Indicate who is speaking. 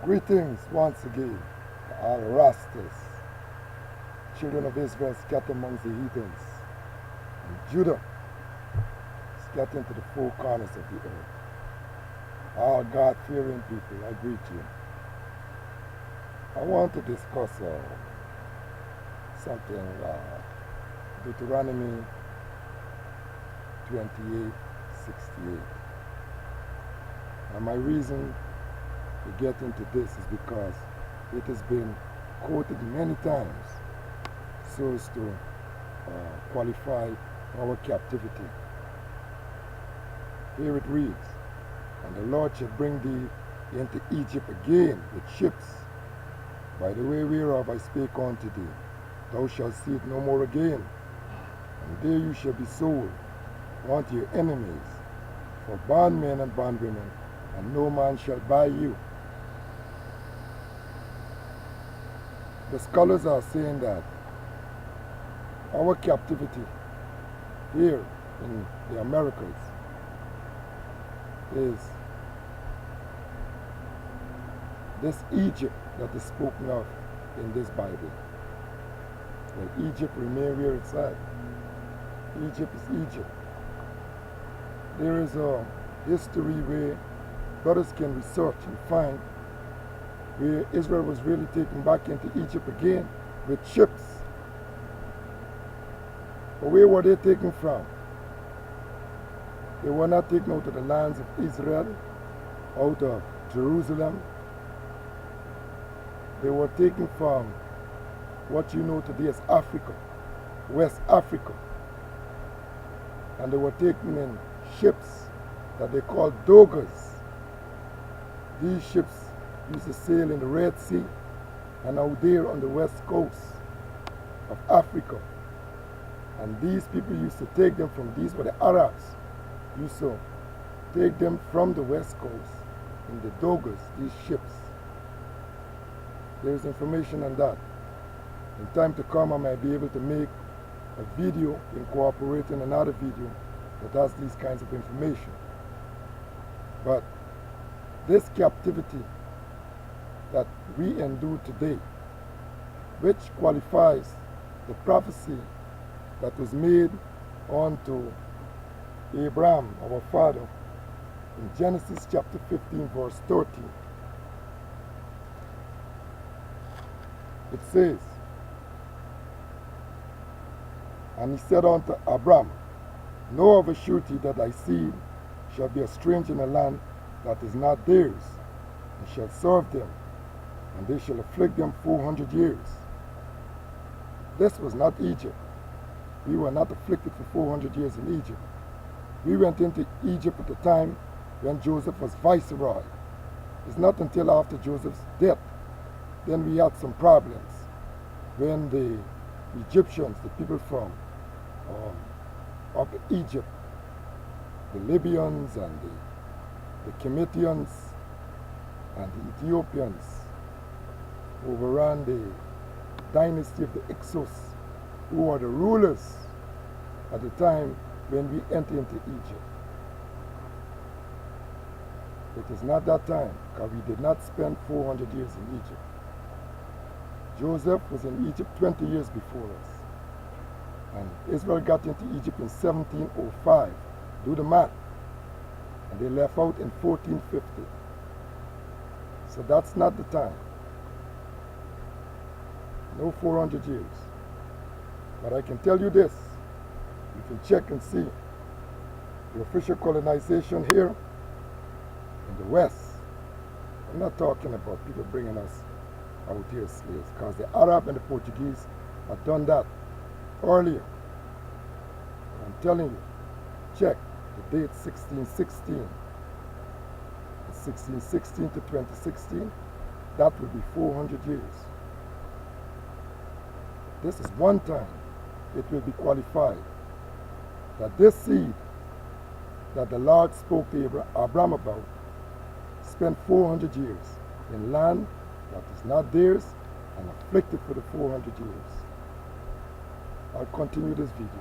Speaker 1: Greetings once again to all Rastas, children of Israel scattered amongst the heathens, and Judah scattered into the four corners of the earth. All God-fearing people, I greet you. I want to discuss something, Deuteronomy 28:68. And my reason to get into this is because it has been quoted many times so as to qualify our captivity. Here it reads, "And the Lord shall bring thee into Egypt again with ships, by the way whereof I spake unto thee. Thou shalt see it no more again. And there you shall be sold unto your enemies, for bondmen and bondwomen, and no man shall buy you." The scholars are saying that our captivity here in the Americas is this Egypt that is spoken of in this Bible. Well, Egypt remain where it's at. Egypt is Egypt. There is a history where brothers can research and find where Israel was really taken back into Egypt again with ships. But where were they taken from? They were not taken out of the lands of Israel, out of Jerusalem. They were taken from what you know today as Africa, West Africa. And they were taken in ships that they called dogas. These ships used to sail in the Red Sea and out there on the west coast of Africa. And these people used to take them from, these were the Arabs, used to take them from the west coast in the dogas, these ships. There is information on that. In time to come, I might be able to make a video incorporating another video that has these kinds of information. But this captivity that we endure today, which qualifies the prophecy that was made unto Abraham, our father, in Genesis chapter 15, verse 30. It says, "And he said unto Abram, Know of a surety that thy seed shall be a stranger in a land that is not theirs, and shall serve them, and they shall afflict them 400 years. This was not Egypt. We were not afflicted for 400 years in Egypt. We went into Egypt at the time when Joseph was viceroy. It's not until after Joseph's death then we had some problems when the Egyptians, the people from up Egypt, the Libyans and the Kemethians and the Ethiopians overran the dynasty of the Hyksos, who were the rulers at the time when we entered into Egypt. It is not that time, because we did not spend 400 years in Egypt. Joseph was in Egypt 20 years before us. And Israel got into Egypt in 1705. Do the math. And they left out in 1450. So that's not the time. No 400 years. But I can tell you this. You can check and see the official colonization here in the West. I'm not talking about people bringing us out here as slaves, because the Arab and the Portuguese have done that earlier. I'm telling you, check the date 1616. 1616 to 2016, that will be 400 years. This is one time it will be qualified that this seed that the Lord spoke to Abraham about spent 400 years in land that is not theirs and afflicted for the 400 years. I'll continue this video.